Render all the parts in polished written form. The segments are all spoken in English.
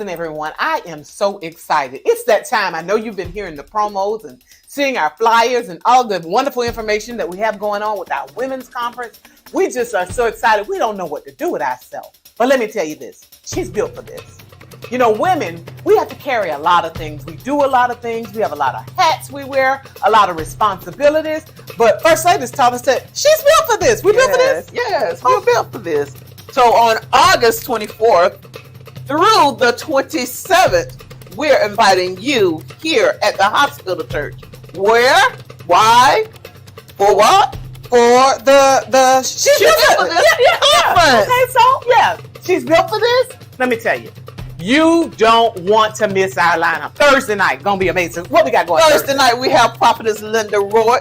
Listen, everyone, I am so excited. It's that time. I know you've been hearing the promos and seeing our flyers and all the wonderful information that we have going on with our women's conference. We just are so excited. We don't know what to do with ourselves. But let me tell you this. She's built for this. You know, women, we have to carry a lot of things. We do a lot of things. We have a lot of hats we wear, a lot of responsibilities. But First Lady taught us that she's built for this. We built for this? Yes, we're built for this. So on August 24th through the 27th, we're inviting you here at the hospital church. Where? Why? For what? For the she's built for this. Conference. Okay, so yeah, she's built for this. Let me tell you. You don't want to miss our lineup. Thursday night, gonna be amazing. What we got going? Thursday night, we have Prophetess Linda Roy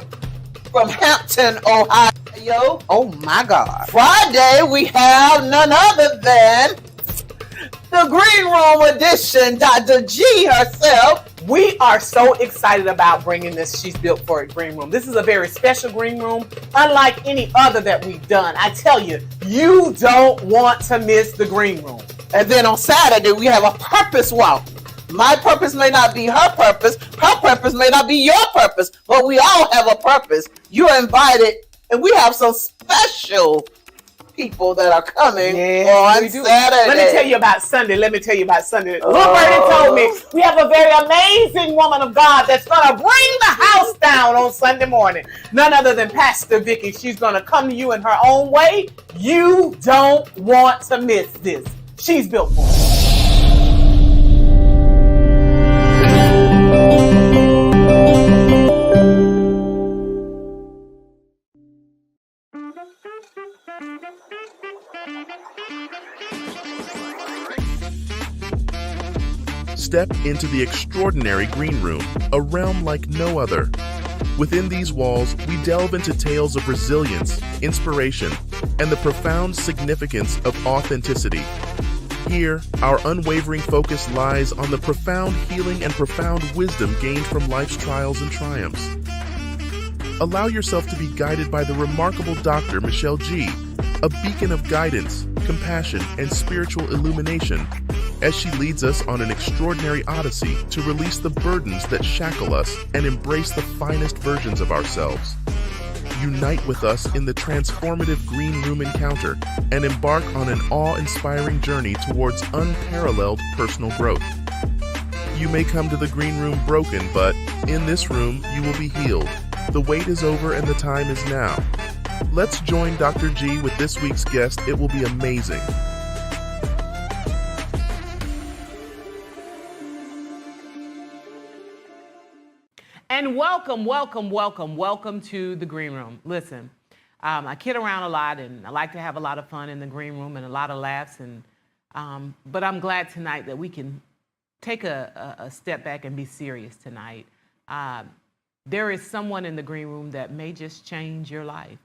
from Hampton, Ohio. Oh my God. Friday, we have none other than the Green Room edition, Dr. G herself. We are so excited about bringing this She's Built for It Green Room. This is a very special green room, unlike any other that we've done. I tell you, you don't want to miss the green room. And then on Saturday, we have a purpose walk. My purpose may not be her purpose may not be your purpose, but we all have a purpose. You're invited, and we have some special people that are coming on Saturday. Let me tell you about Sunday. Little Birdie told me we have a very amazing woman of God that's going to bring the house down on Sunday morning. None other than Pastor Vicky. She's going to come to you in her own way. You don't want to miss this. She's built for it. Step into the extraordinary green room, a realm like no other. Within these walls, we delve into tales of resilience, inspiration, and the profound significance of authenticity. Here, our unwavering focus lies on the profound healing and profound wisdom gained from life's trials and triumphs. Allow yourself to be guided by the remarkable Dr. Michelle G., a beacon of guidance, compassion, and spiritual illumination, as she leads us on an extraordinary odyssey to release the burdens that shackle us and embrace the finest versions of ourselves. Unite with us in the transformative Green Room encounter and embark on an awe-inspiring journey towards unparalleled personal growth. You may come to the Green Room broken, but in this room you will be healed. The wait is over and the time is now. Let's join Dr. G with this week's guest. It will be amazing. And welcome to the Green Room. Listen, I kid around a lot, and I like to have a lot of fun in the Green Room and a lot of laughs. But I'm glad tonight that we can take a step back and be serious tonight. There is someone in the Green Room that may just change your life.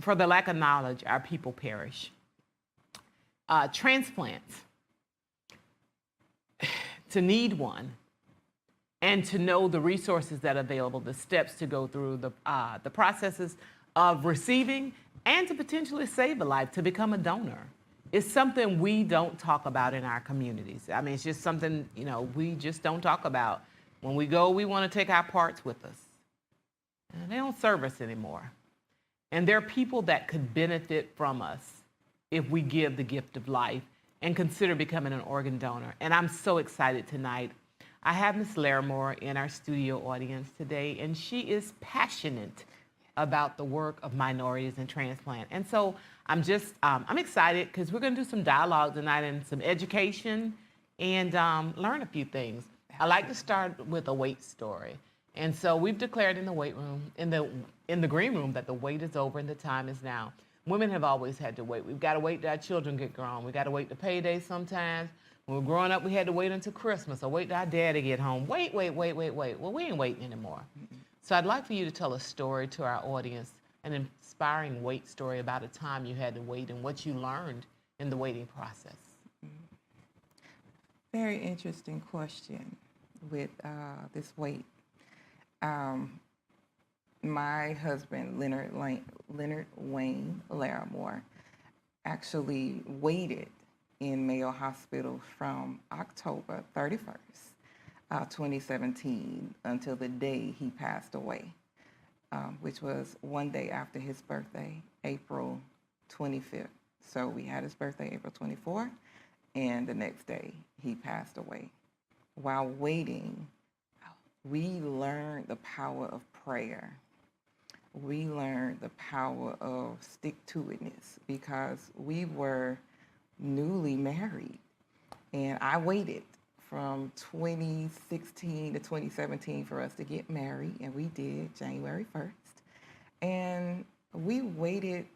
For the lack of knowledge, our people perish. Transplants, to need one, and to know the resources that are available, the steps to go through, the processes of receiving, and to potentially save a life, to become a donor, is something we don't talk about in our communities. I mean, it's just something, we just don't talk about. When we go, we want to take our parts with us. And they don't serve us anymore. And there are people that could benefit from us if we give the gift of life and consider becoming an organ donor. And I'm so excited tonight. I have Ms. Larimore in our studio audience today, and she is passionate about the work of minorities in transplant. And so I'm excited because we're going to do some dialogue tonight and some education and learn a few things. I like to start with a wait story. And so we've declared in the wait room, in the green room, that the wait is over and the time is now. Women have always had to wait. We've got to wait till our children get grown. We've got to wait to payday sometimes. When we were growing up, we had to wait until Christmas or wait till our daddy get home. Wait. Well, we ain't waiting anymore. So I'd like for you to tell a story to our audience, an inspiring wait story about a time you had to wait and what you learned in the waiting process. Very interesting question with this wait. My husband, Leonard Wayne Larimore, actually waited in Mayo Hospital from October 31st, 2017 until the day he passed away, which was one day after his birthday, April 25th. So we had his birthday April 24th, and the next day he passed away. While waiting, we learned the power of prayer. We learned the power of stick-to-itness because we were newly married. And I waited from 2016 to 2017 for us to get married, and we did January 1st. And we waited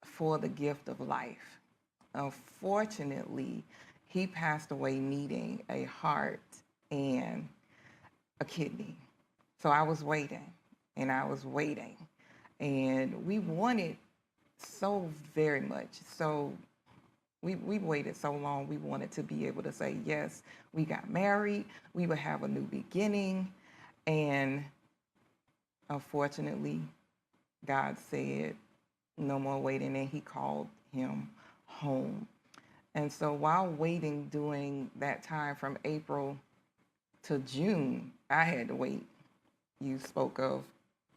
for the gift of life. Unfortunately, he passed away needing a heart and a kidney. So I was waiting, and I was waiting. And we wanted so very much. So we waited so long. We wanted to be able to say, yes, we got married. We would have a new beginning. And unfortunately, God said, no more waiting, and he called him home. And so while waiting during that time from April to June, I had to wait. You spoke of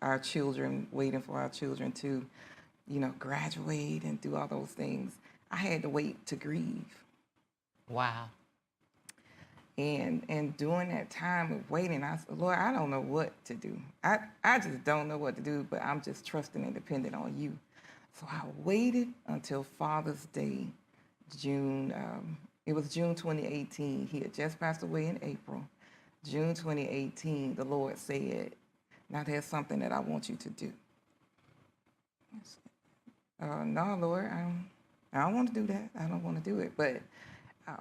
our children, waiting for our children to, graduate and do all those things. I had to wait to grieve. Wow. And during that time of waiting, I said, Lord, I don't know what to do. I just don't know what to do, but I'm just trusting and dependent on you. So I waited until Father's Day, June. It was June 2018. He had just passed away in April. June 2018, the Lord said, now there's something that I want you to do. I said, no, Lord, I don't want to do that. I don't want to do it. But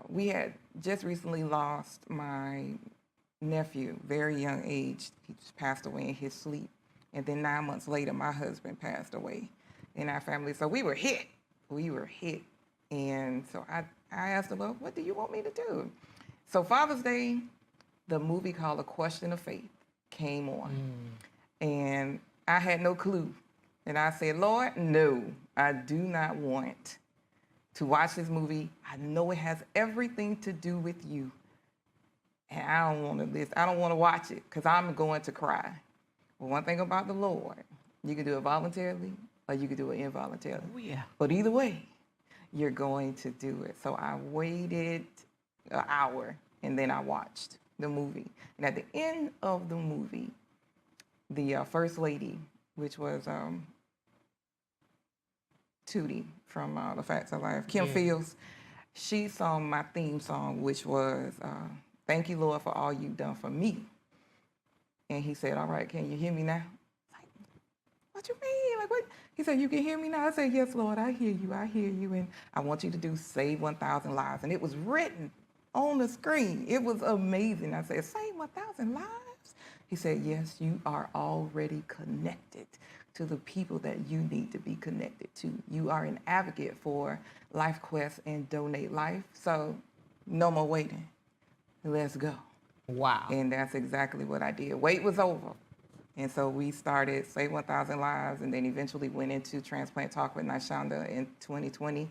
we had just recently lost my nephew, very young age. He just passed away in his sleep. And then 9 months later, my husband passed away in our family. So we were hit. We were hit. And so I asked the Lord, what do you want me to do? So Father's Day, the movie called A Question of Faith came on. And I had no clue. And I said, Lord, no, I do not want to watch this movie. I know it has everything to do with you. And I don't want to listen. I don't want to watch it because I'm going to cry. Well, one thing about the Lord, you can do it voluntarily or you can do it involuntarily. Oh, yeah. But either way, you're going to do it. So I waited an hour and then I watched the movie. And at the end of the movie, the First Lady, which was Tootie from The Facts of Life, Kim Fields, she sang my theme song, which was, thank you, Lord, for all you've done for me. And he said, all right, can you hear me now? Like, what you mean? Like, what? He said, you can hear me now? I said, yes, Lord, I hear you. And I want you to do Save 1,000 Lives. And it was written on the screen. It was amazing. I said, Save 1,000 lives? He said, yes, you are already connected to the people that you need to be connected to. You are an advocate for Life Quest and Donate Life. So no more waiting. Let's go. Wow. And that's exactly what I did. Wait was over. And so we started Save 1,000 Lives and then eventually went into Transplant Talk with Nyshonda in 2020.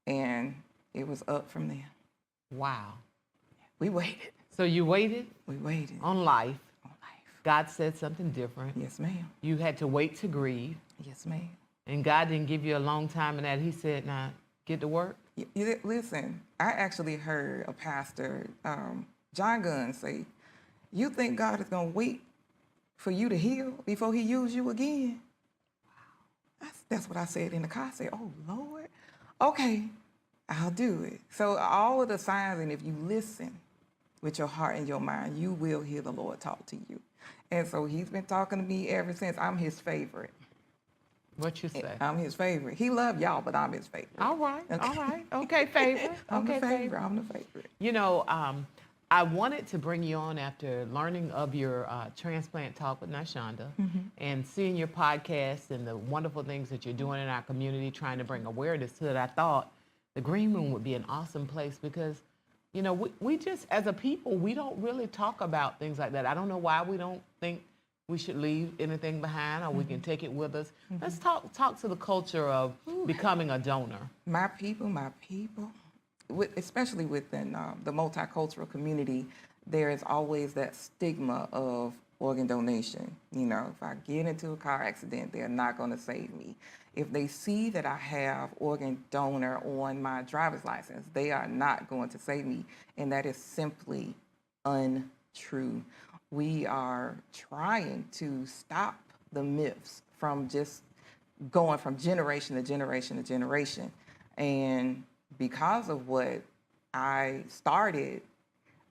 And it was up from there. Wow. We waited. So you waited We waited. on life. On life. God said something different. Yes, ma'am. You had to wait to grieve. Yes, ma'am. And God didn't give you a long time in that. He said, now, get to work. Listen, I actually heard a pastor, John Gunn, say, you think God is going to wait for you to heal before he use you again? Wow. That's what I said in the car. I said, oh, Lord, okay, I'll do it. So all of the signs, and if you listen with your heart and your mind, you will hear the Lord talk to you. And so he's been talking to me ever since. I'm his favorite. What you say? I'm his favorite. He loved y'all, but I'm his favorite. All right, all right. Okay, favorite. I'm Okay, the favorite. I'm the favorite. You know, I wanted to bring you on after learning of your Transplant Talk with Nyshonda and seeing your podcast and the wonderful things that you're doing in our community, trying to bring awareness to it. I thought the Green Room would be an awesome place because, you know, we just, as a people, we don't really talk about things like that. I don't know why we don't think we should leave anything behind or we can take it with us. Let's talk to the culture of becoming a donor. My people, especially within the multicultural community, there is always that stigma of organ donation. You know, if I get into a car accident, they're not going to save me. If they see that I have organ donor on my driver's license, they are not going to save me. And that is simply untrue. We are trying to stop the myths from just going from generation to generation to generation. And because of what I started,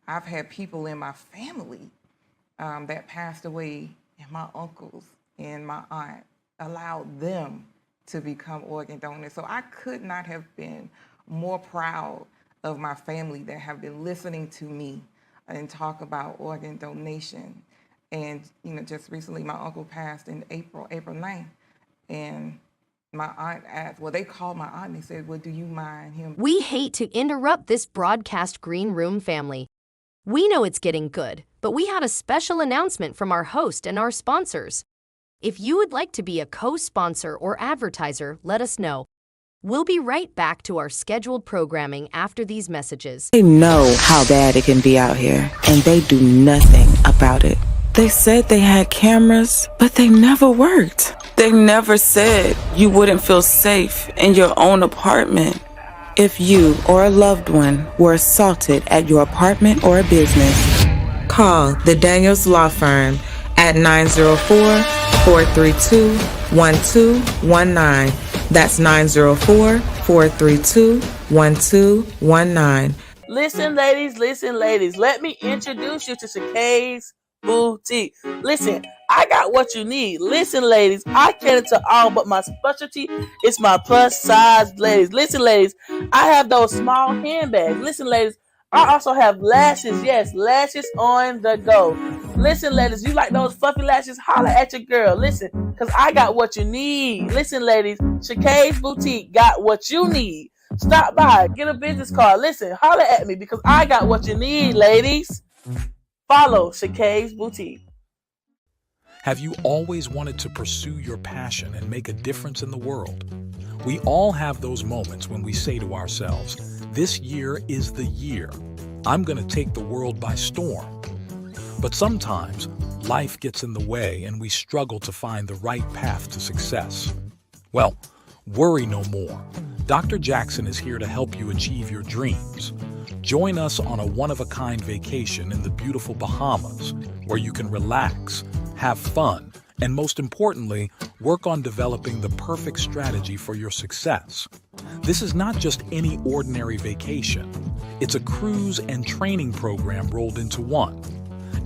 I've had people in my family that passed away, and my uncles and my aunt allowed them to become organ donors. So I could not have been more proud of my family that have been listening to me and talk about organ donation. And, you know, just recently my uncle passed in April 9th. And my aunt asked, well, they called my aunt and they said, well, do you mind him? We hate to interrupt this broadcast Green Room family. We know it's getting good, but we had a special announcement from our host and our sponsors. If you would like to be a co-sponsor or advertiser, let us know. We'll be right back to our scheduled programming after these messages. They know how bad it can be out here, and they do nothing about it. They said they had cameras, but they never worked. They never said you wouldn't feel safe in your own apartment. If you or a loved one were assaulted at your apartment or a business, call the Daniels Law Firm at 904-432-1219. That's 904-432-1219. Listen, ladies, let me introduce you to Shakay's Boutique. Listen, I got what you need. Listen, ladies, I cater to all, but my specialty is my plus size ladies. Listen, ladies, I have those small handbags. Listen, ladies, I also have lashes. Yes, lashes on the go. Listen, ladies, you like those fluffy lashes? Holla at your girl. Listen, because I got what you need. Listen, ladies, Shakay's Boutique got what you need. Stop by, get a business card. Listen, holla at me because I got what you need, ladies. Follow Shakay's Boutique. Have you always wanted to pursue your passion and make a difference in the world? We all have those moments when we say to ourselves, this year is the year. I'm going to take the world by storm. But sometimes life gets in the way and we struggle to find the right path to success. Well, worry no more. Dr. Jackson is here to help you achieve your dreams. Join us on a one-of-a-kind vacation in the beautiful Bahamas, where you can relax, have fun, and most importantly, work on developing the perfect strategy for your success. This is not just any ordinary vacation. It's a cruise and training program rolled into one.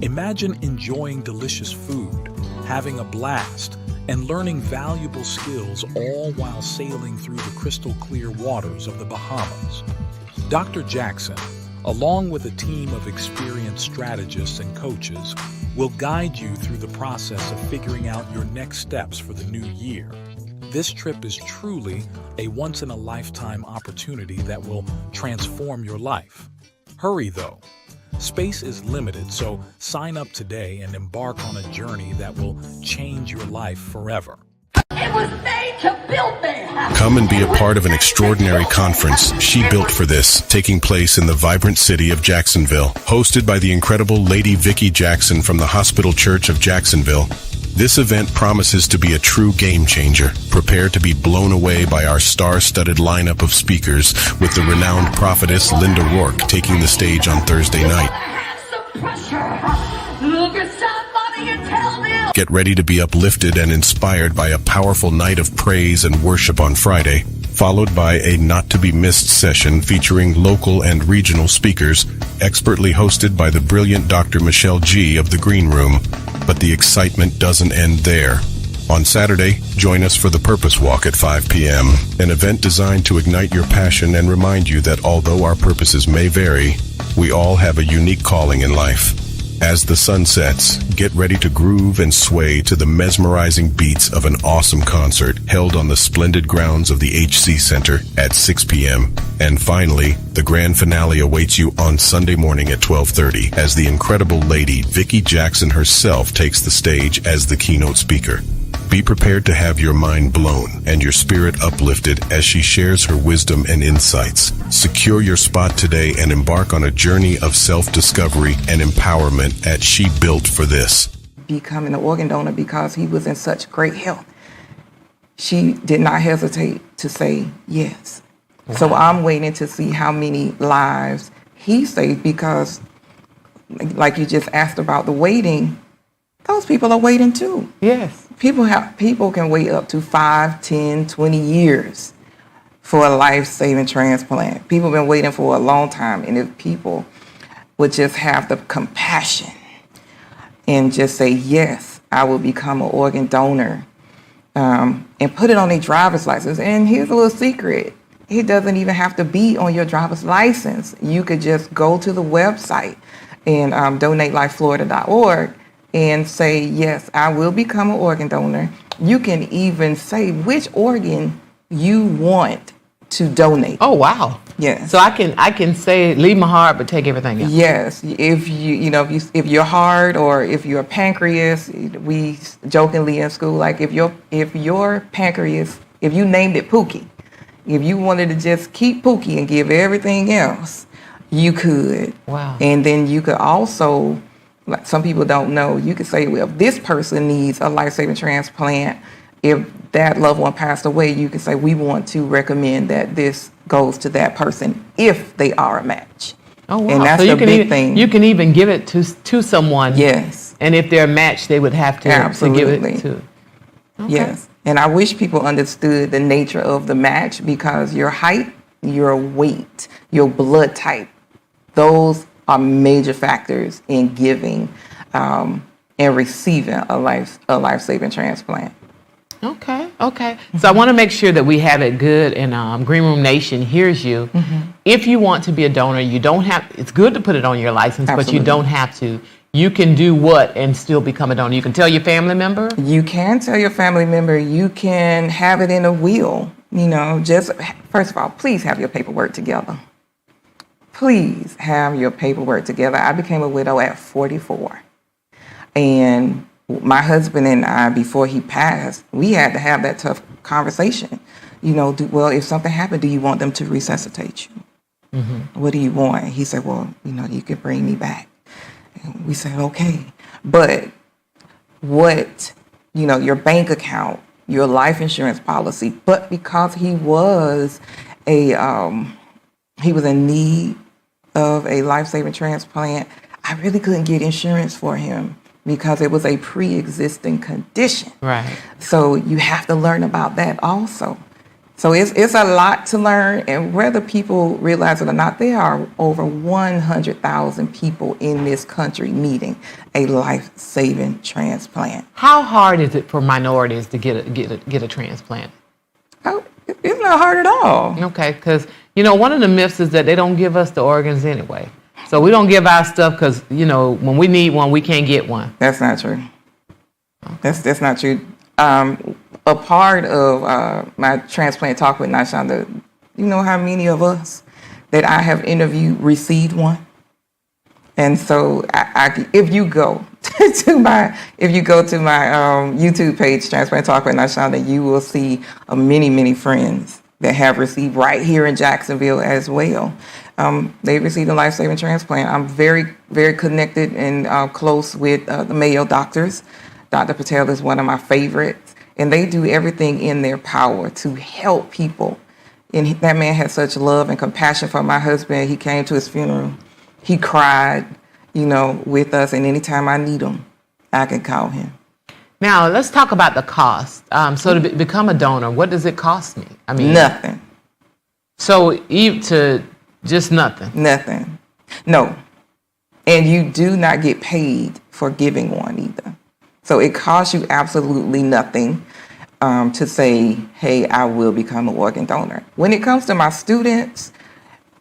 Imagine enjoying delicious food, having a blast, and learning valuable skills, all while sailing through the crystal clear waters of the Bahamas. Dr. Jackson, along with a team of experienced strategists and coaches, will guide you through the process of figuring out your next steps for the new year. This trip is truly a once-in-a-lifetime opportunity that will transform your life. Hurry, though. Space is limited, so sign up today and embark on a journey that will change your life forever. It was made to build their house. Come and be a part of an extraordinary conference she built for this, taking place in the vibrant city of Jacksonville. Hosted by the incredible Lady Vicki Jackson from the Hospital Church of Jacksonville, this event promises to be a true game changer. Prepare to be blown away by our star-studded lineup of speakers, with the renowned prophetess Linda Rourke taking the stage on Thursday night. Have some pressure. Look at somebody and tell them. Get ready to be uplifted and inspired by a powerful night of praise and worship on Friday, followed by a not-to-be-missed session featuring local and regional speakers, expertly hosted by the brilliant Dr. Michelle G. of the Green Room. But the excitement doesn't end there. On Saturday, join us for the Purpose Walk at 5 p.m., an event designed to ignite your passion and remind you that although our purposes may vary, we all have a unique calling in life. As the sun sets, get ready to groove and sway to the mesmerizing beats of an awesome concert held on the splendid grounds of the HC Center at 6 p.m. And finally, the grand finale awaits you on Sunday morning at 12:30 as the incredible Lady Vicki Jackson herself takes the stage as the keynote speaker. Be prepared to have your mind blown and your spirit uplifted as she shares her wisdom and insights. Secure your spot today and embark on a journey of self-discovery and empowerment at She Built for This. Becoming an organ donor because he was in such great health. She did not hesitate to say yes. Wow. So I'm waiting to see how many lives he saved because, like you just asked about the waiting, those people are waiting too. Yes. People can wait up to 5, 10, 20 years for a life-saving transplant. People have been waiting for a long time, and if people would just have the compassion and just say, yes, I will become an organ donor, and put it on their driver's license. And here's a little secret. It doesn't even have to be on your driver's license. You could just go to the website and donatelifeflorida.org and say, yes, I will become an organ donor. You can even say which organ you want to donate. Oh, wow. Yes. So I can say leave my heart but take everything else. Yes. If if your heart or if your pancreas, we jokingly in school, like if your pancreas, if you named it Pookie, if you wanted to just keep Pookie and give everything else, you could. Wow. And then you could also, like some people don't know, you could say, well, if this person needs a life-saving transplant, if that loved one passed away, you could say, we want to recommend that this goes to that person if they are a match. Oh, wow. And that's so the big thing. You can even give it to someone. Yes. And if they're a match, they would have to give it to. Okay. Yes. And I wish people understood the nature of the match because your height, your weight, your blood type, those are major factors in giving and receiving a life-saving transplant. Okay. So I want to make sure that we have it good and Green Room Nation hears you. Mm-hmm. If you want to be a donor, you don't have, it's good to put it on your license, Absolutely. But you don't have to. You can do what and still become a donor? You can tell your family member? You can tell your family member. You can have it in a will. Just first of all, please have your paperwork together. Please have your paperwork together. I became a widow at 44. And my husband and I, before he passed, we had to have that tough conversation. If something happened, do you want them to resuscitate you? Mm-hmm. What do you want? He said, well, you can bring me back. And we said, okay. But what, your bank account, your life insurance policy, but because he was in need of a life-saving transplant, I really couldn't get insurance for him because it was a pre-existing condition. Right. So you have to learn about that also. So it's a lot to learn, and whether people realize it or not, there are over 100,000 people in this country needing a life-saving transplant. How hard is it for minorities to get a transplant? Oh, it's not hard at all. Okay, because one of the myths is that they don't give us the organs anyway. So we don't give our stuff because when we need one, we can't get one. That's not true. Okay. That's not true. A part of my transplant talk with Nashonda, you know how many of us that I have interviewed received one? And so if you go to my YouTube page, Transplant Talk with Nashonda, you will see many, many friends that have received right here in Jacksonville as well. They received a life-saving transplant. I'm very, very connected and close with the Mayo doctors. Dr. Patel is one of my favorites. And they do everything in their power to help people. And that man had such love and compassion for my husband. He came to his funeral. He cried, with us. And anytime I need him, I can call him. Now, let's talk about the cost. So to become a donor, what does it cost me? I mean, nothing. So to just nothing? Nothing. No. And you do not get paid for giving one either. So it costs you absolutely nothing to say, hey, I will become an organ donor. When it comes to my students,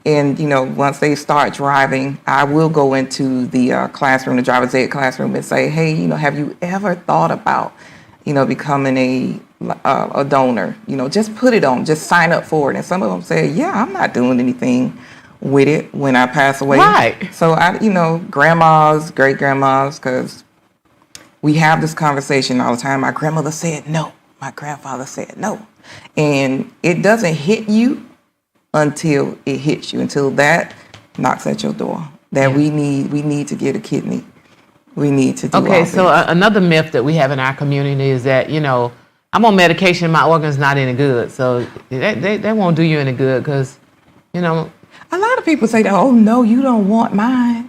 and once they start driving, I will go into the classroom, the driver's ed classroom, and say, hey, have you ever thought about, becoming a donor? Just put it on, just sign up for it. And some of them say, yeah, I'm not doing anything with it when I pass away. Right. So grandmas, great grandmas, because we have this conversation all the time. My grandmother said no. My grandfather said no. And it doesn't hit you until it hits you, until that knocks at your door. That we need to get a kidney. We need to do Okay, all so this. another myth that we have in our community is that, I'm on medication, my organ's not any good. So they won't do you any good because, A lot of people say that, oh, no, you don't want mine.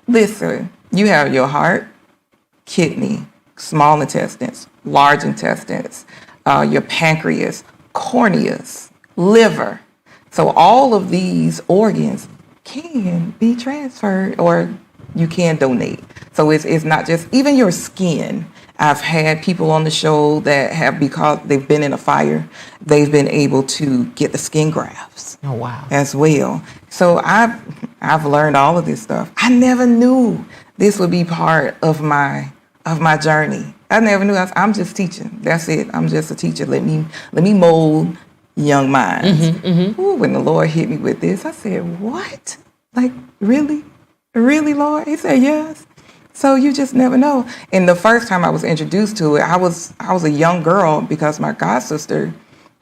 Listen, you have your heart, kidney, small intestines, large intestines, your pancreas, corneas, liver. So all of these organs can be transferred or you can donate. So it's not just, even your skin. I've had people on the show that have, because they've been in a fire, they've been able to get the skin grafts. Oh, wow. As well. So I've learned all of this stuff. I never knew this would be part of my journey. I never knew. I'm just teaching. That's it. I'm just a teacher. Let me mold young minds. Ooh, when the Lord hit me with this, I said, "What? Like really, really, Lord?" He said, "Yes." So you just never know. And the first time I was introduced to it, I was a young girl because my god sister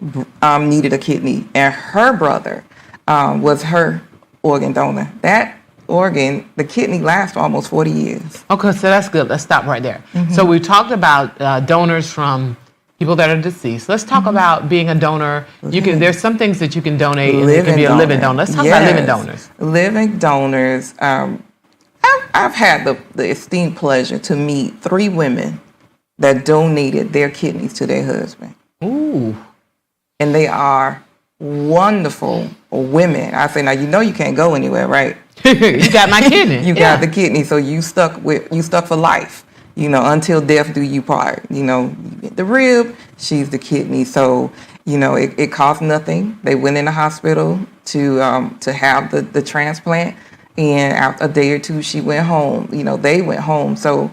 needed a kidney, and her brother was her organ donor. That organ, the kidney, lasts for almost 40 years. Okay, so that's good. Let's stop right there. So we talked about donors from people that are deceased. Let's talk about being a donor. There's some things that you can donate, and you can be a living donor. Let's talk about living donors. Living donors. I've had the esteemed pleasure to meet 3 women that donated their kidneys to their husband. Ooh. And they are wonderful women. I say, now you can't go anywhere, right? You got my kidney. You got the kidney, so you stuck for life. Until death do you part. The rib, she's the kidney. So it cost nothing. They went in the hospital to have the transplant, and after a day or two, she went home. They went home. So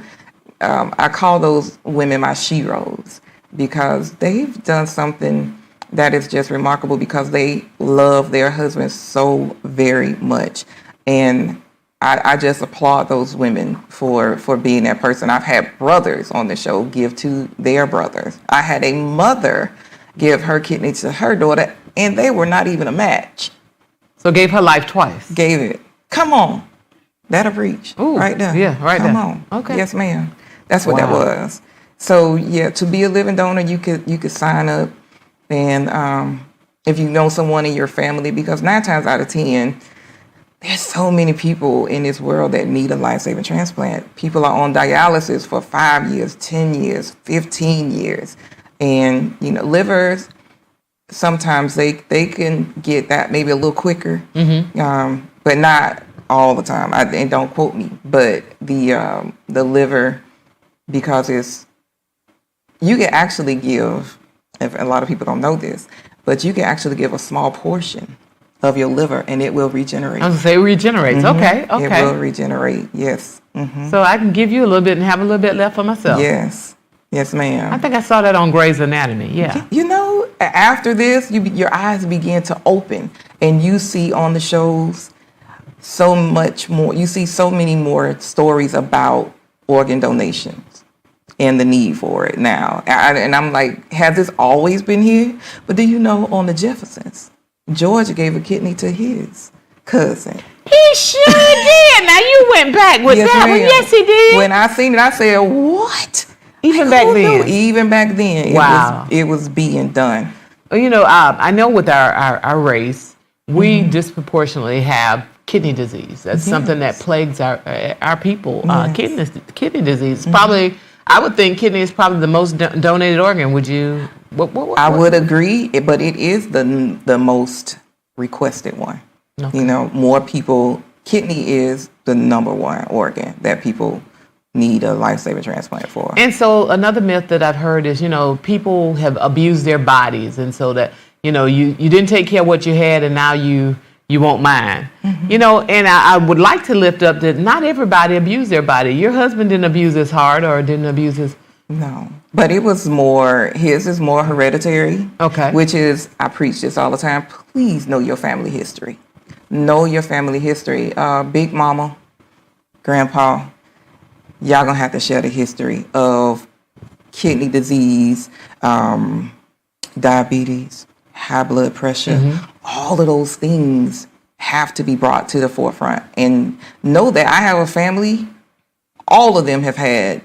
I call those women my sheroes because they've done something that is just remarkable because they love their husbands so very much. And I just applaud those women for being that person. I've had brothers on the show give to their brothers. I had a mother give her kidney to her daughter, and they were not even a match. So gave her life twice. Gave it. Come on. That'll preach. Ooh, right there. Yeah, right Come there. on. Okay. Yes, ma'am. That's what that was. So yeah, to be a living donor, you could sign up, and if you know someone in your family, because 9 times out of 10, there's so many people in this world that need a life-saving transplant. People are on dialysis for 5 years, 10 years, 15 years. And, livers, sometimes they can get that maybe a little quicker, but not all the time. And don't quote me, but the liver, because you can actually give, if a lot of people don't know this, but you can actually give a small portion of your liver, and it will regenerate. I was going to say it regenerates. Okay. It will regenerate, yes. So I can give you a little bit and have a little bit left for myself. Yes. Yes, ma'am. I think I saw that on Grey's Anatomy, yeah. After this, your eyes begin to open, and you see on the shows so much more. You see so many more stories about organ donations and the need for it now. And I'm like, has this always been here? But do you know, on the Jeffersons, George gave a kidney to his cousin. He sure did. Now you went back with Yes, that one. ma'am. Yes, he did. When I seen it, I said, what? Even back then. Even back then. Wow. It was being done. I know with our race, we disproportionately have kidney disease. That's something that plagues our people. Kidney disease. Probably, I would think kidney is probably the most donated organ. Would you? I would agree, but it is the most requested one. Okay. More people, kidney is the #1 organ that people need a life-saving transplant for. And so another myth that I've heard is, people have abused their bodies, and so that, you didn't take care of what you had, and now you won't mind. And I would like to lift up that not everybody abused their body. Your husband didn't abuse his heart or didn't abuse his... No, but it was more, his is more hereditary. Okay. Which is, I preach this all the time, please know your family history. Know your family history. Big mama, grandpa, y'all gonna have to share the history of kidney disease, diabetes, high blood pressure. All of those things have to be brought to the forefront. And know that I have a family, all of them have had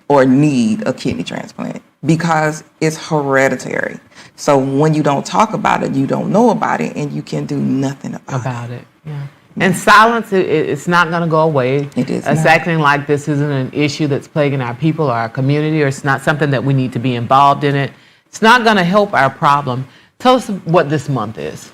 or need a kidney transplant because it's hereditary. So when you don't talk about it, you don't know about it, and you can do nothing about it. Yeah. And silence, it's not going to go away. It is Us not. acting like this isn't an issue that's plaguing our people or our community, or it's not something that we need to be involved in it. It's not going to help our problem. Tell us what this month is.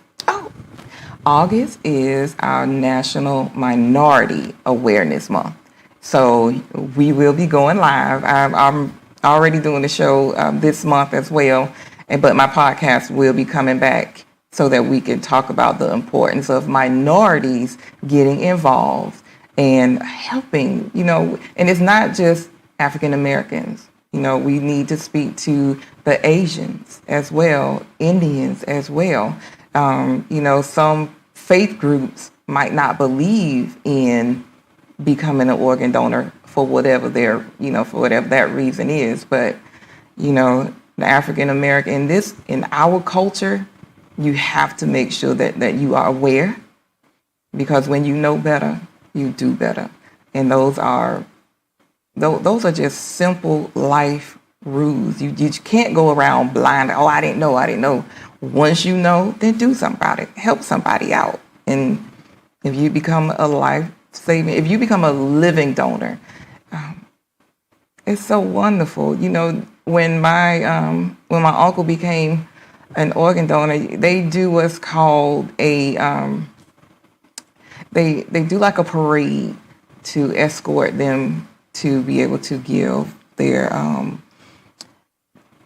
August is our National Minority Awareness Month. So we will be going live. I'm already doing the show this month as well, but my podcast will be coming back so that we can talk about the importance of minorities getting involved and helping, and it's not just African Americans. We need to speak to the Asians as well, Indians as well. Some faith groups might not believe in becoming an organ donor for whatever for whatever that reason is. But, the African American, in our culture, you have to make sure that you are aware, because when you know better, you do better. And those are just simple life rules. You can't go around blind. Oh, I didn't know. Once you know, then do something about it. Help somebody out. And if you become a life-saving, if you become a living donor, it's so wonderful. When my uncle became an organ donor, they do what's called they do like a parade to escort them to be able to give their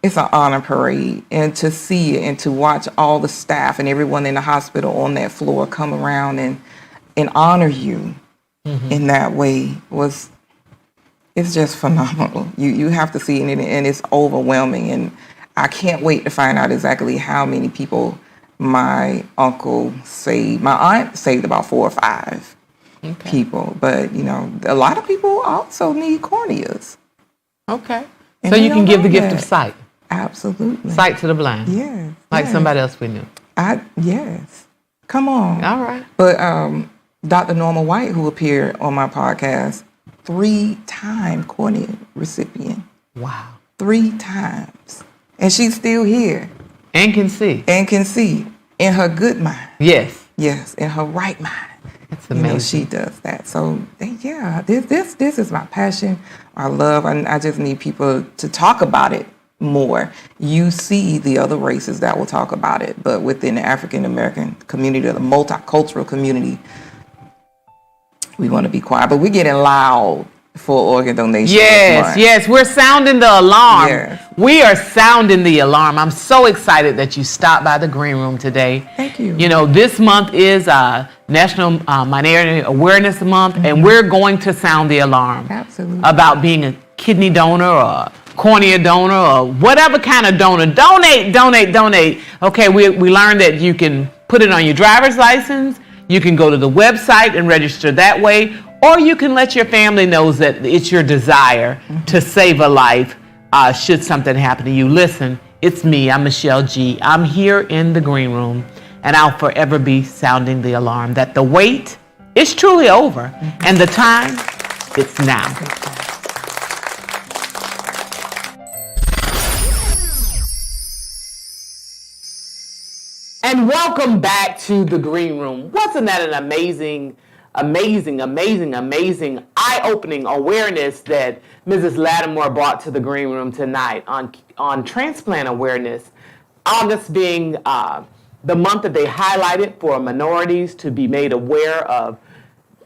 it's an honor parade, and to see it and to watch all the staff and everyone in the hospital on that floor come around and honor you in that way it's just phenomenal. You have to see it, and it's overwhelming, and I can't wait to find out exactly how many people my uncle saved. My aunt saved about 4 or 5 people, but a lot of people also need corneas. Okay. And So they you can don't give the know gift that. of sight. Absolutely. Sight to the blind. Yes. Like yes. somebody else we knew. Yes. Come on. All right. But Dr. Norma White, who appeared on my podcast, 3-time cornea recipient. Wow. 3 times. And she's still here. And can see. In her good mind. Yes. Yes, in her right mind. That's amazing. She does that. So yeah, this is my passion, my love. I just need people to talk about it more. You see the other races that will talk about it, but within the African American community, the multicultural community, we want to be quiet. But we're getting loud for organ donation. Yes, we're sounding the alarm. Yes. We are sounding the alarm. I'm so excited that you stopped by the Green Room today. Thank you. This month is National Minority Awareness Month, and we're going to sound the alarm. Absolutely. About being a kidney donor or cornea donor or whatever kind of donor. Donate. Okay, we learned that you can put it on your driver's license. You can go to the website and register that way, or you can let your family know that it's your desire to save a life should something happen to you. Listen, it's me. I'm Michelle G. I'm here in the Green Room, and I'll forever be sounding the alarm that the wait is truly over, and the time, it's now. And welcome back to the Green Room. Wasn't that an amazing, eye-opening awareness that Mrs. Lattimore brought to the Green Room tonight on transplant awareness? August being the month that they highlighted for minorities to be made aware of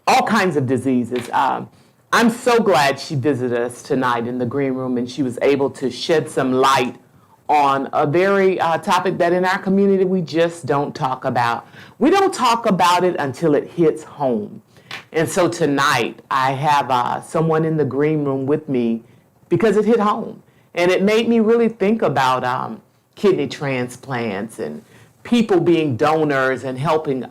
all kinds of diseases. I'm so glad she visited us tonight in the Green Room, and she was able to shed some light on a very topic that in our community we just don't talk about. We don't talk about it until it hits home. And so tonight I have someone in the Green Room with me because it hit home. And it made me really think about kidney transplants and people being donors and helping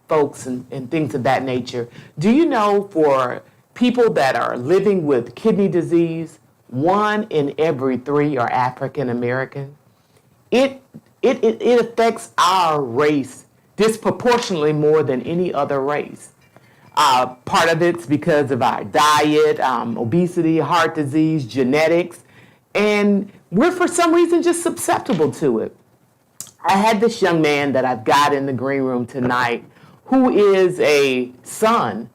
folks and things of that nature. Do you know for people that are living with kidney disease, 1 in every 3 are African American. It affects our race disproportionately more than any other race. Part of it's because of our diet, obesity, heart disease, genetics, and we're for some reason just susceptible to it. I had this young man that I've got in the green room tonight who is a son,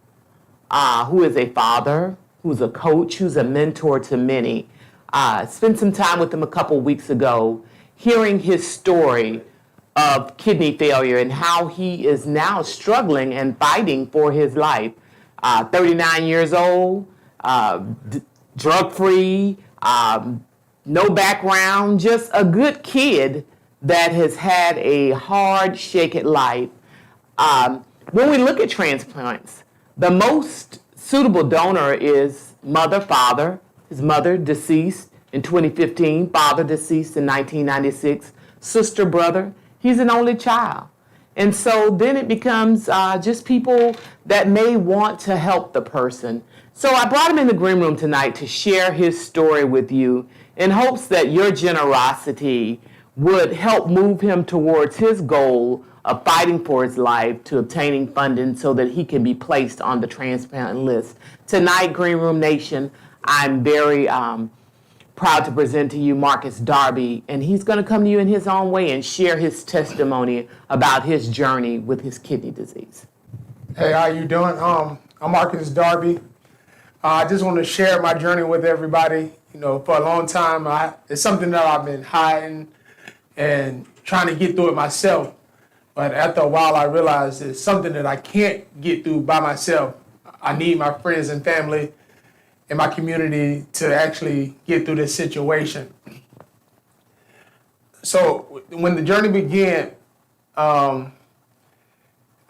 who is a father, who's a coach, who's a mentor to many. Spent some time with him a couple weeks ago, hearing his story of kidney failure and how he is now struggling and fighting for his life. 39 years old, drug-free, no background, just a good kid that has had a hard, shaken life. When we look at transplants, the most suitable donor is mother, father. His mother deceased in 2015, father deceased in 1996, sister, brother. He's an only child. And so then it becomes just people that may want to help the person. So I brought him in the green room tonight to share his story with you in hopes that your generosity would help move him towards his goal of fighting for his life to obtaining funding so that he can be placed on the transplant list. Tonight, Green Room Nation, I'm very proud to present to you Marcus Darby, and he's going to come to you in his own way and share his testimony about his journey with his kidney disease. Hey, how you doing? I'm Marcus Darby. I just want to share my journey with everybody. You know, for a long time, it's something that I've been hiding and trying to get through it myself. But after a while, I realized it's something that I can't get through by myself. I need my friends and family in my community to actually get through this situation. So when the journey began, I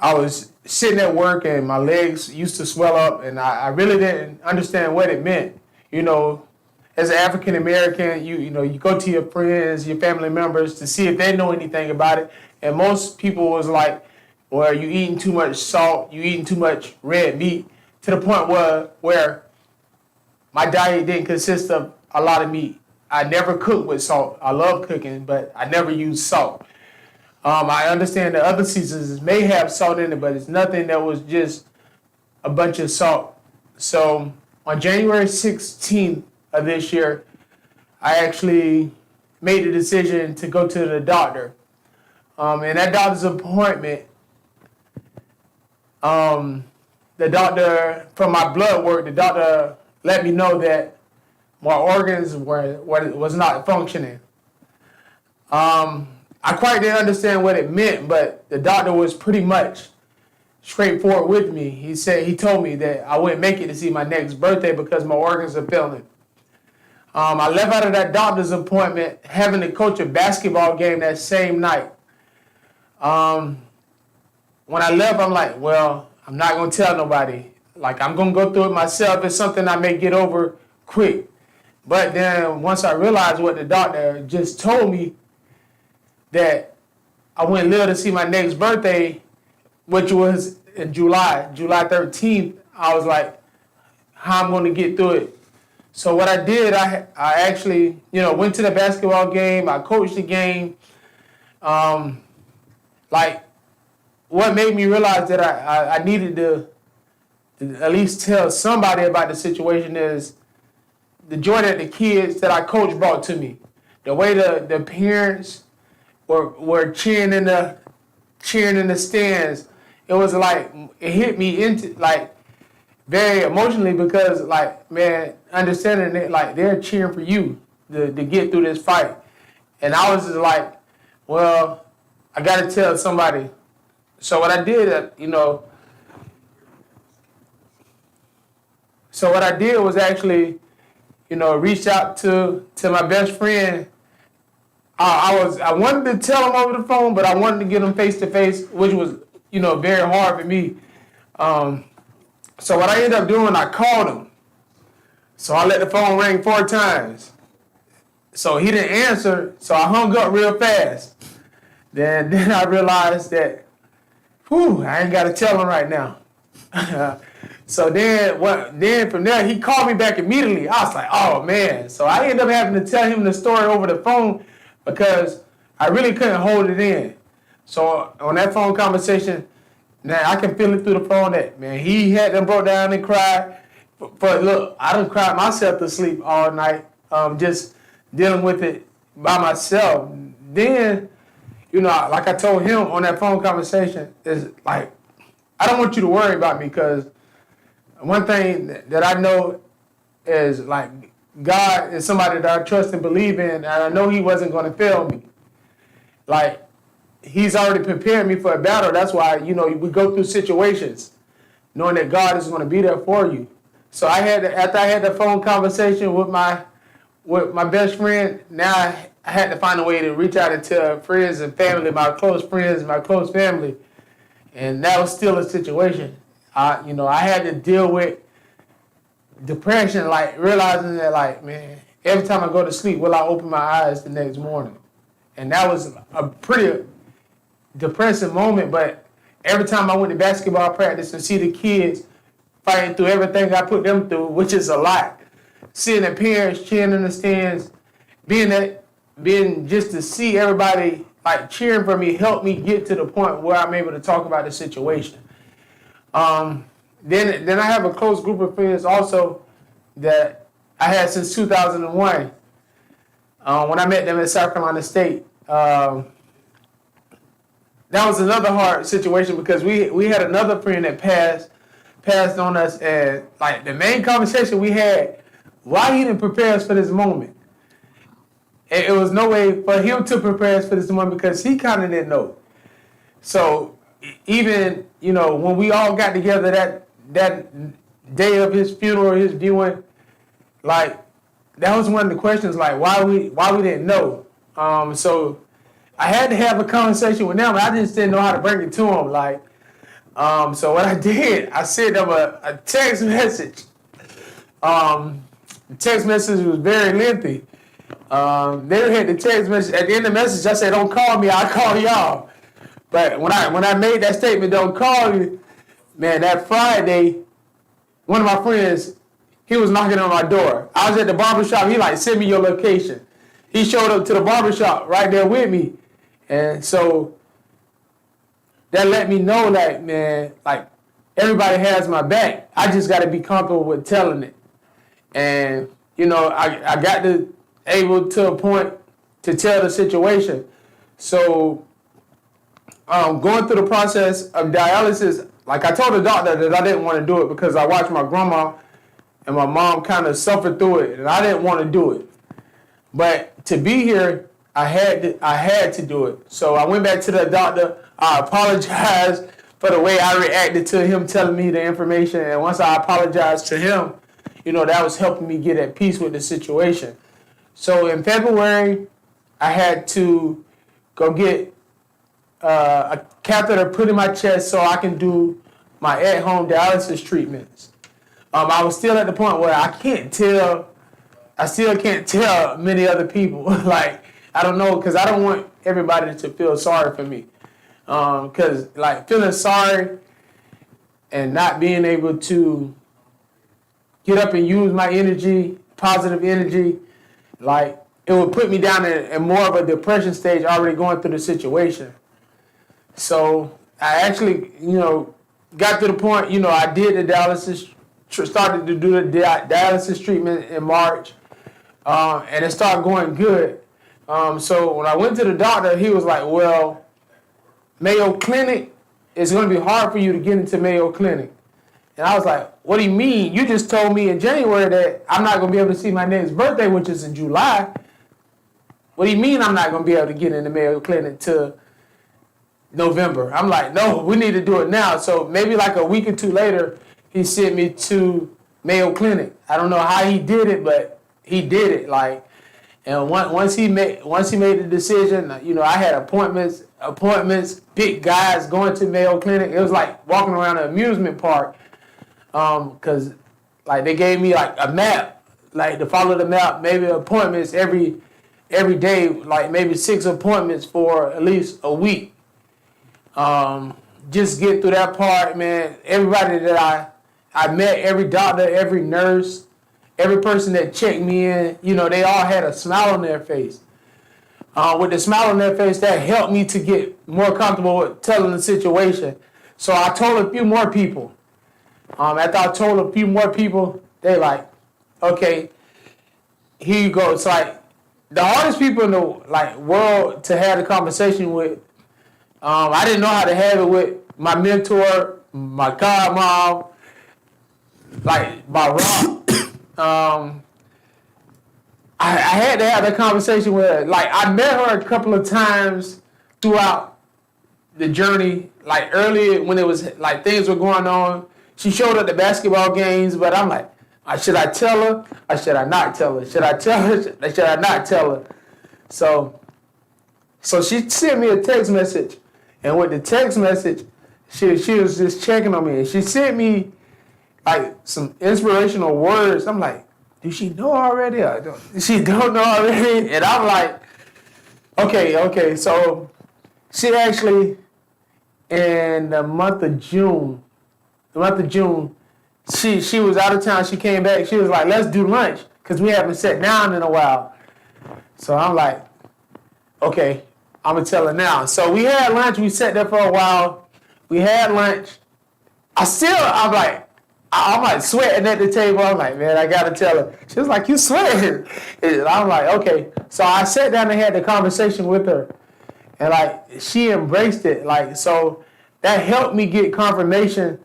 was sitting at work and my legs used to swell up, and I really didn't understand what it meant. You know, as an African American, you go to your friends, your family members to see if they know anything about it. And most people was like, well, you eating too much salt, you eating too much red meat, to the point where my diet didn't consist of a lot of meat. I never cooked with salt. I love cooking, but I never used salt. I understand that other seasons may have salt in it, but it's nothing that was just a bunch of salt. So on January 16th of this year, I actually made the decision to go to the doctor. And that doctor's appointment, the doctor, from my blood work, the doctor let me know that my organs was not functioning. I quite didn't understand what it meant, but the doctor was pretty much straightforward with me. He told me that I wouldn't make it to see my next birthday because my organs are failing. I left out of that doctor's appointment having to coach a basketball game that same night. When I left, I'm like, well, I'm not going to tell nobody. Like, I'm going to go through it myself. It's something I may get over quick. But then once I realized what the doctor just told me, that I wouldn't live to see my next birthday, which was in July 13th, I was like, how I'm going to get through it. So what I did, I actually, went to the basketball game. I coached the game. What made me realize that I needed to at least tell somebody about the situation is the joy that the kids that I coached brought to me. The way the parents were cheering in the stands. It was like, it hit me into very emotionally because man, understanding that they're cheering for you to get through this fight. And I was just like, well, I got to tell somebody. So what I did, was actually, reach out to my best friend. I wanted to tell him over the phone, but I wanted to get him face to face, which was, very hard for me. So what I ended up doing, I called him. So I let the phone ring 4 times. So he didn't answer, so I hung up real fast. Then I realized that, I ain't got to tell him right now. So then from there, he called me back immediately. I was like, oh man. So I ended up having to tell him the story over the phone because I really couldn't hold it in. So on that phone conversation, now I can feel it through the phone that, man, he had them broke down and cried. But look, I done cried myself to sleep all night, just dealing with it by myself. Then, like I told him on that phone conversation, is like, I don't want you to worry about me because one thing that I know is like God is somebody that I trust and believe in, and I know he wasn't going to fail me. Like, he's already prepared me for a battle. That's why, we go through situations knowing that God is going to be there for you. So after I had the phone conversation with my best friend, now I had to find a way to reach out and tell friends and family, my close friends, my close family. And that was still a situation. I had to deal with depression, like realizing that, like, man, every time I go to sleep, will I open my eyes the next morning? And that was a pretty depressing moment. But every time I went to basketball practice and see the kids fighting through everything I put them through, which is a lot, seeing the parents cheering in the stands, being just to see everybody like cheering for me helped me get to the point where I'm able to talk about the situation. Then I have a close group of friends also that I had since 2001. When I met them at South Carolina State, that was another hard situation because we had another friend that passed on us, and like the main conversation we had, why he didn't prepare us for this moment. It was no way for him to prepare us for this moment because he kind of didn't know. So even, when we all got together that day of his funeral, his viewing, like, that was one of the questions, like, why we didn't know. So I had to have a conversation with them. I just didn't know how to bring it to him. Like, so what I did, I sent them a text message. The text message was very lengthy. They had the text message. At the end of the message, I said, don't call me, I'll call y'all. But when I made that statement, don't call you, man, that Friday, one of my friends, he was knocking on my door. I was at the barbershop. He like, send me your location. He showed up to the barbershop right there with me. And so that let me know that, man, like, everybody has my back. I just got to be comfortable with telling it. And, I got able to a point to tell the situation. So going through the process of dialysis, like I told the doctor that I didn't want to do it because I watched my grandma and my mom kind of suffer through it, and I didn't want to do it. But to be here, I had to do it. So I went back to the doctor. I apologized for the way I reacted to him telling me the information, and once I apologized to him, that was helping me get at peace with the situation. So in February, I had to go get a catheter put in my chest so I can do my at-home dialysis treatments. I was still at the point where I still can't tell many other people. Like, I don't know, because I don't want everybody to feel sorry for me. Because, like, feeling sorry and not being able to get up and use my energy, positive energy, like, it would put me down in more of a depression stage already going through the situation. So I actually, got to the point, I did the dialysis, started to do the dialysis treatment in March, and it started going good. So when I went to the doctor, he was like, well, Mayo Clinic, it's going to be hard for you to get into Mayo Clinic. And I was like, what do you mean? You just told me in January that I'm not going to be able to see my next birthday, which is in July. What do you mean I'm not going to be able to get into Mayo Clinic till November? I'm like, no, we need to do it now. So maybe like a week or two later, he sent me to Mayo Clinic. I don't know how he did it, but he did it. Like, and once he made the decision, I had appointments, pick guys going to Mayo Clinic. It was like walking around an amusement park, because like they gave me like a map, like to follow the map, maybe appointments every day, like maybe 6 appointments for at least a week. Just get through that part, man. Everybody that I met every doctor, every nurse, every person that checked me in. You know, they all had a smile on their face. With the smile on their face, that helped me to get more comfortable with telling the situation. So I told a few more people. After I told a few more people, they like, okay, here you go. It's like the hardest people in the world to have a conversation with. I didn't know how to have it with my mentor, my godmom, like my rock. I had to have that conversation with her. Like, I met her a couple of times throughout the journey. Like, early when it was, like, things were going on. She showed up at the basketball games, but I'm like, should I tell her or should I not tell her? Should I tell her? Should I not tell her? So she sent me a text message. And with the text message, she was just checking on me. And she sent me, like, some inspirational words. I'm like, does she know already? She don't know already? And I'm like, okay. So she actually, in the month of June, she was out of town. She came back. She was like, let's do lunch because we haven't sat down in a while. So I'm like, okay, I'm going to tell her now. So we had lunch. We sat there for a while. We had lunch. I'm like sweating at the table. I'm like, man, I got to tell her. She was like, you sweating? And I'm like, okay. So I sat down and had the conversation with her. And, like, she embraced it. Like, so that helped me get confirmation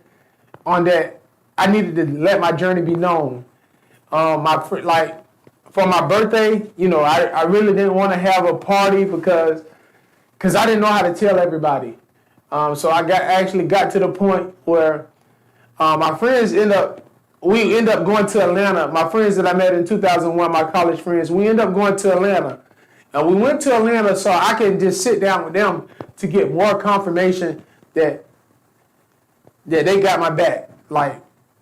on that I needed to let my journey be known. For my birthday, you know, I really didn't want to have a party because I didn't know how to tell everybody. So I actually got to the point where my friends end up going to Atlanta. My friends that I met in 2001, my college friends, we end up going to Atlanta. And we went to Atlanta so I can just sit down with them to get more confirmation that they got my back. Like,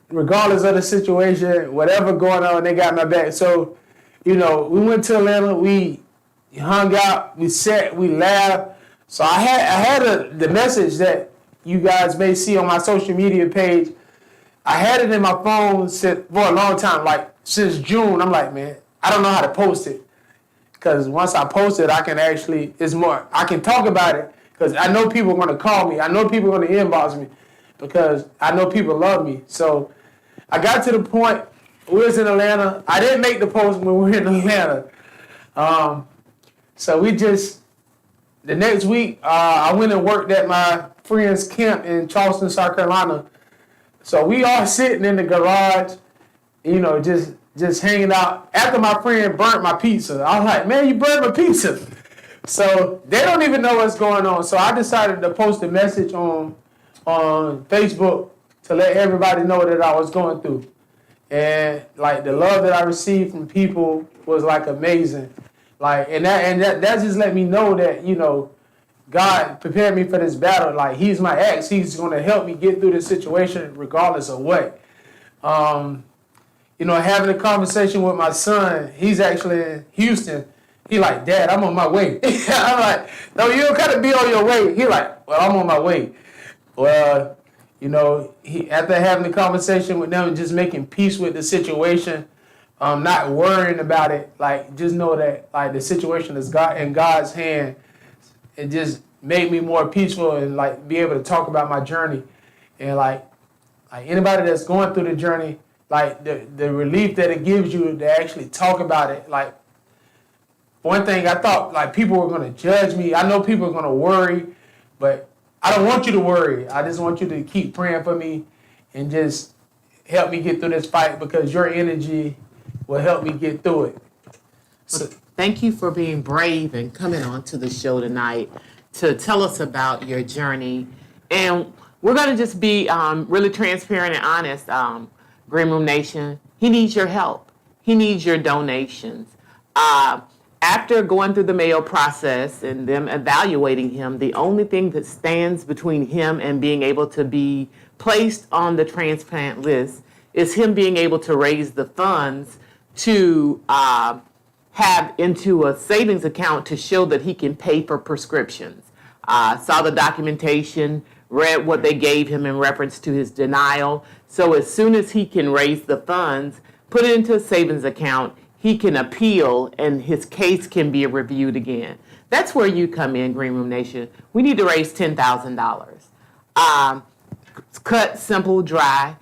regardless of the situation, whatever going on, they got my back. So, you know, we went to Atlanta, we hung out, we sat, we laughed. So I had the message that you guys may see on my social media page. I had it in my phone for a long time, like since June. I'm like, man, I don't know how to post it. Because once I post it, I can talk about it. Because I know people are going to call me. I know people are going to inbox me. Because I know people love me. So I got to the point, we was in Atlanta. I didn't make the post when we were in Atlanta. So the next week, I went and worked at my friend's camp in Charleston, South Carolina. So we all sitting in the garage, you know, just hanging out. After my friend burnt my pizza, I was like, man, you burnt my pizza. So they don't even know what's going on. So I decided to post a message on Facebook to let everybody know that I was going through. And like the love that I received from people was like amazing. Like, and that just let me know that, you know, God prepared me for this battle. Like, he's my ex. He's going to help me get through this situation regardless of what. You know, having a conversation with my son, he's actually in Houston. He like, Dad, I'm on my way. I'm like, no, you don't gotta be on your way. He like, well, I'm on my way. Well, you know, after having a conversation with them and just making peace with the situation, not worrying about it, like, just know that, like, the situation is in God's hand. It just made me more peaceful and, like, be able to talk about my journey. And, like anybody that's going through the journey, like, the relief that it gives you to actually talk about it. Like, one thing I thought, like, people were going to judge me. I know people are going to worry, but I don't want you to worry. I just want you to keep praying for me and just help me get through this fight, because your energy will help me get through it. So, thank you for being brave and coming on to the show tonight to tell us about your journey. And we're going to just be really transparent and honest, Green Room Nation. He needs your help. He needs your donations. After going through the Mayo process and them evaluating him, the only thing that stands between him and being able to be placed on the transplant list is him being able to raise the funds to have into a savings account to show that he can pay for prescriptions. Saw the documentation, read what they gave him in reference to his denial. So as soon as he can raise the funds, put it into a savings account, he can appeal and his case can be reviewed again. That's where you come in, Green Room Nation. We need to raise $10,000. Cut, simple, dry.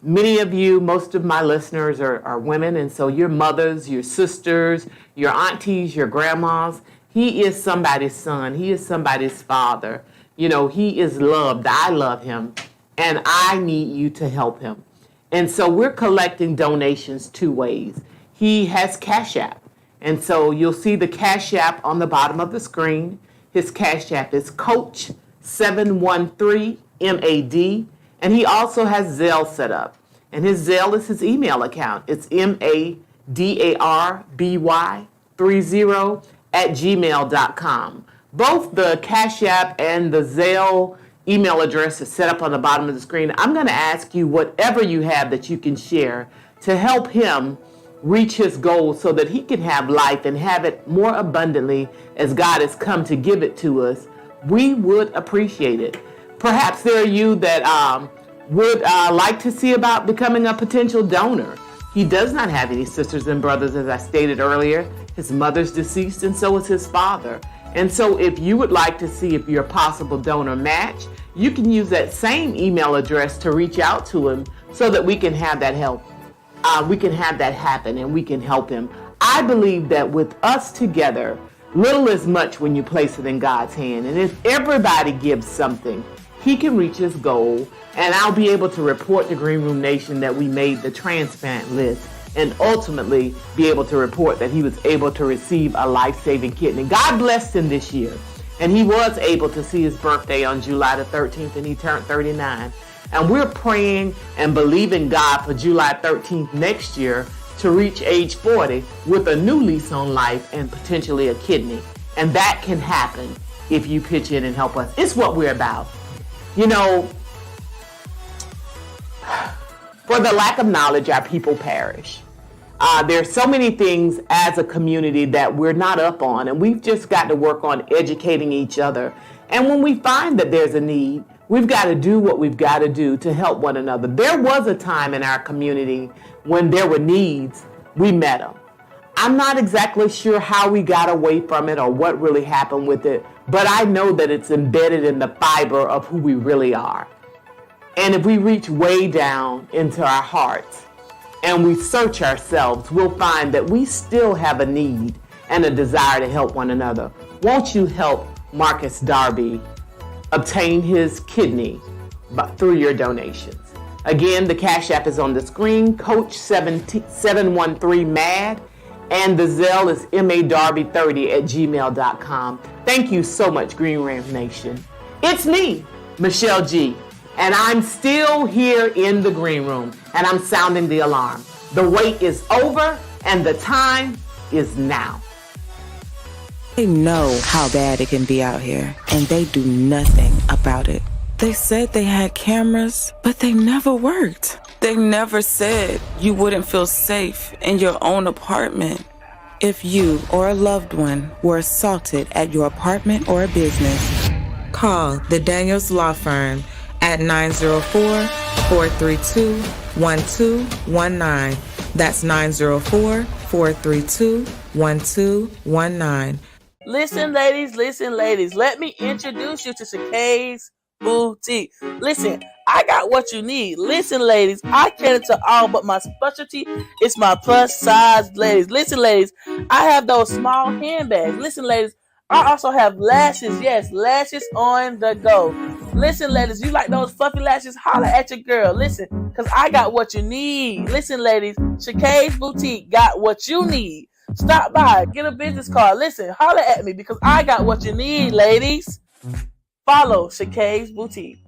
Many of you, most of my listeners are women, and so your mothers, your sisters, your aunties, your grandmas, he is somebody's son. He is somebody's father. You know, he is loved. I love him, and I need you to help him. And so we're collecting donations two ways. He has Cash App, and so you'll see the Cash App on the bottom of the screen. His Cash App is Coach713MAD, and he also has Zelle set up. And his Zelle is his email account. It's madarby30@gmail.com. Both the Cash App and the Zelle email address is set up on the bottom of the screen. I'm going to ask you whatever you have that you can share to help him reach his goals so that he can have life and have it more abundantly as God has come to give it to us. We would appreciate it. Perhaps there are you that would like to see about becoming a potential donor. He does not have any sisters and brothers, as I stated earlier. His mother's deceased, and so is his father. And so if you would like to see if you're a possible donor match, you can use that same email address to reach out to him so that we can have that help. We can have that happen and we can help him. I believe that with us together, little is much when you place it in God's hand. And if everybody gives something, he can reach his goal. And I'll be able to report to Green Room Nation that we made the transplant list and ultimately be able to report that he was able to receive a life-saving kidney. God blessed him this year. And he was able to see his birthday on July the 13th, and he turned 39. And we're praying and believing God for July 13th next year to reach age 40 with a new lease on life and potentially a kidney. And that can happen if you pitch in and help us. It's what we're about. You know, for the lack of knowledge, our people perish. There's so many things as a community that we're not up on, and we've just got to work on educating each other. And when we find that there's a need, we've got to do what we've got to do to help one another. There was a time in our community when there were needs, we met them. I'm not exactly sure how we got away from it or what really happened with it, but I know that it's embedded in the fiber of who we really are. And if we reach way down into our hearts and we search ourselves, we'll find that we still have a need and a desire to help one another. Won't you help Marcus Darby obtain his kidney through your donations? Again, the Cash App is on the screen, Coach713MAD, and the Zelle is madarby30@gmail.com. Thank you so much, Green Room Nation. It's me, Michelle G., and I'm still here in the green room, and I'm sounding the alarm. The wait is over, and the time is now. They know how bad it can be out here, and they do nothing about it. They said they had cameras, but they never worked. They never said you wouldn't feel safe in your own apartment. If you or a loved one were assaulted at your apartment or a business, call the Daniels Law Firm at 904-432-1219. That's 904-432-1219. Listen, ladies, let me introduce you to Shakay's Boutique. Listen, I got what you need. Listen, ladies, I cater to all, but my specialty is my plus size ladies. Listen, ladies, I have those small handbags. Listen, ladies, I also have lashes. Yes, lashes on the go. Listen, ladies, you like those fluffy lashes? Holla at your girl. Listen, because I got what you need. Listen, ladies, Shakay's Boutique got what you need. Stop by, get a business card. Listen, holla at me because I got what you need, ladies. Follow Shakay's Boutique.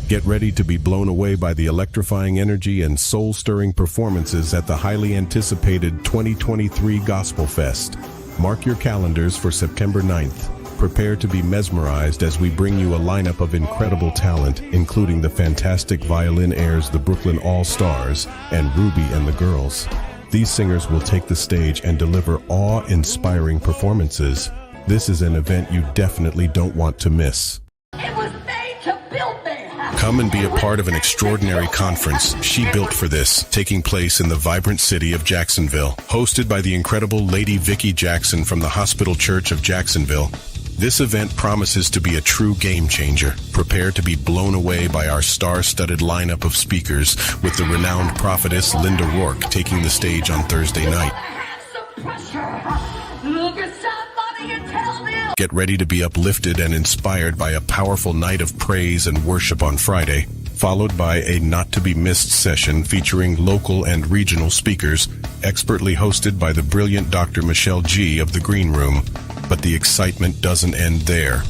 Get ready to be blown away by the electrifying energy and soul-stirring performances at the highly anticipated 2023 Gospel Fest. Mark your calendars for September 9th. Prepare to be mesmerized as we bring you a lineup of incredible talent, including the fantastic violin airs the Brooklyn All-Stars and Ruby and the Girls. These singers will take the stage and deliver awe-inspiring performances. This is an event you definitely don't want to miss. It was made to build there. Come and be a part of an extraordinary conference she built for this, taking place in the vibrant city of Jacksonville. Hosted by the incredible Lady Vicki Jackson from the Hospital Church of Jacksonville, this event promises to be a true game changer. Prepare to be blown away by our star-studded lineup of speakers, with the renowned prophetess Linda Rourke taking the stage on Thursday night. Look at somebody and tell them. Get ready to be uplifted and inspired by a powerful night of praise and worship on Friday, followed by a not-to-be-missed session featuring local and regional speakers, expertly hosted by the brilliant Dr. Michelle G. of the Green Room. But the excitement doesn't end there.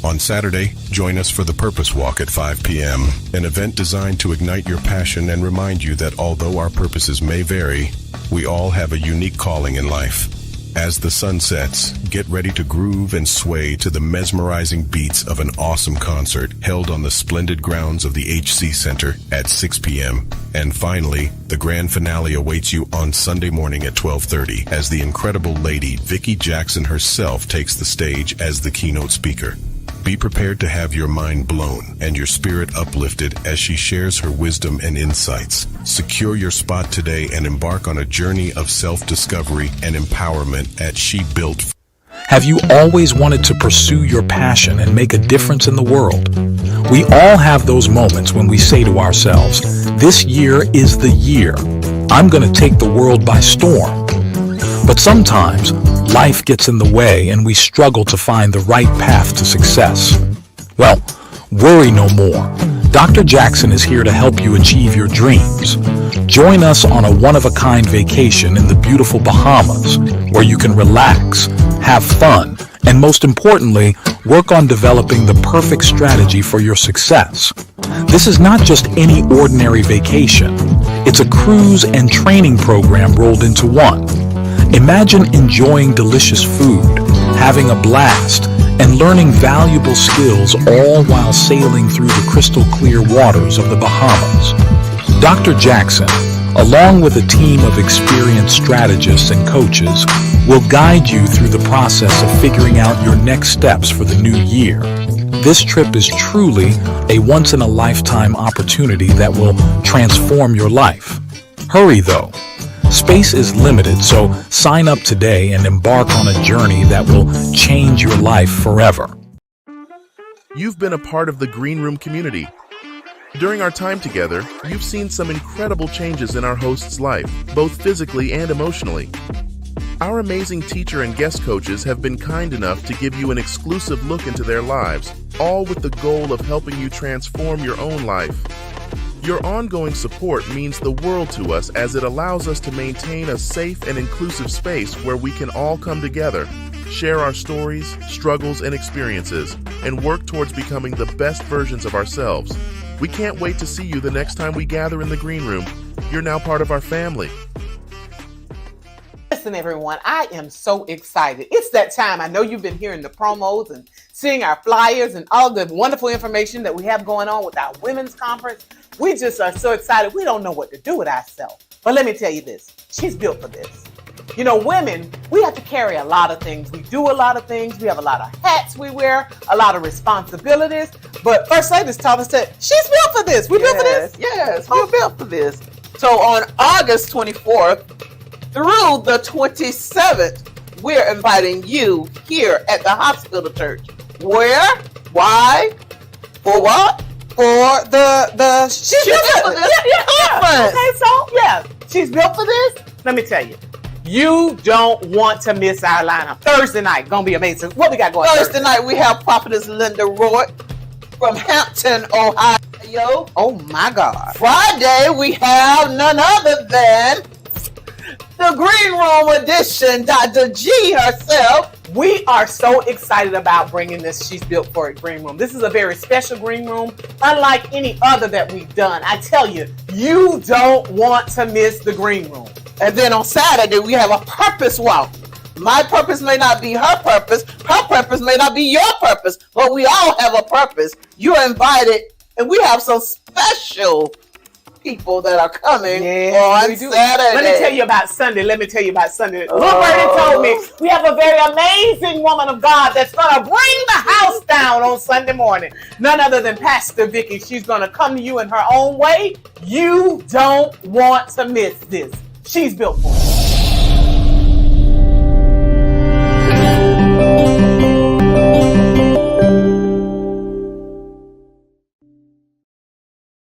On Saturday, join us for the Purpose Walk at 5 p.m., an event designed to ignite your passion and remind you that although our purposes may vary, we all have a unique calling in life. As the sun sets, get ready to groove and sway to the mesmerizing beats of an awesome concert held on the splendid grounds of the HC Center at 6 p.m. And finally, the grand finale awaits you on Sunday morning at 12:30 as the incredible Lady Vicki Jackson herself takes the stage as the keynote speaker. Be prepared to have your mind blown and your spirit uplifted as she shares her wisdom and insights. Secure your spot today and embark on a journey of self-discovery and empowerment at She Built. Have you always wanted to pursue your passion and make a difference in the world? We all have those moments when we say to ourselves, this year is the year. I'm going to take the world by storm. But sometimes life gets in the way and we struggle to find the right path to success. Well, worry no more. Dr. Jackson is here to help you achieve your dreams. Join us on a one-of-a-kind vacation in the beautiful Bahamas, where you can relax, have fun, and most importantly, work on developing the perfect strategy for your success. This is not just any ordinary vacation. It's a cruise and training program rolled into one. Imagine enjoying delicious food, having a blast, and learning valuable skills, all while sailing through the crystal clear waters of the Bahamas. Dr. Jackson, along with a team of experienced strategists and coaches, will guide you through the process of figuring out your next steps for the new year. This trip is truly a once-in-a-lifetime opportunity that will transform your life. Hurry though. Space is limited, so sign up today and embark on a journey that will change your life forever. You've been a part of the Green Room community. During our time together, you've seen some incredible changes in our host's life, both physically and emotionally. Our amazing teacher and guest coaches have been kind enough to give you an exclusive look into their lives, all with the goal of helping you transform your own life. Your ongoing support means the world to us, as it allows us to maintain a safe and inclusive space where we can all come together, share our stories, struggles, and experiences, and work towards becoming the best versions of ourselves. We can't wait to see you the next time we gather in the Green Room. You're now part of our family. Listen, everyone, I am so excited. It's that time. I know you've been hearing the promos and seeing our flyers and all the wonderful information that we have going on with our women's conference. We just are so excited. We don't know what to do with ourselves. But let me tell you this. She's built for this. You know, women, we have to carry a lot of things. We do a lot of things. We have a lot of hats we wear, a lot of responsibilities. But First Lady taught us that she's built for this. We built for this? Yes, we're built for this. So on August 24th through the 27th, we're inviting you here at the Hospital Church. Where? Why? For what? For the she's built for this. Yeah. Okay, so yeah, she's built for this. Let me tell you. You don't want to miss our lineup. Thursday night, gonna be amazing. What we got going? Thursday night, we have Prophetess Linda Rourke from Hampton, Ohio. Oh my God. Friday, we have none other than the Green Room edition, Dr. G herself. We are so excited about bringing this She's Built for It Green Room. This is a very special green room, unlike any other that we've done. I tell you, you don't want to miss the green room. And then on Saturday, we have a purpose walk. My purpose may not be her purpose may not be your purpose, but we all have a purpose. You're invited, and we have some special people that are coming Yes, on we do. Saturday. Let me tell you about Sunday. Little Birdie told me we have a very amazing woman of God that's going to bring the house down on Sunday morning. None other than Pastor Vicky. She's going to come to you in her own way. You don't want to miss this. She's built for it.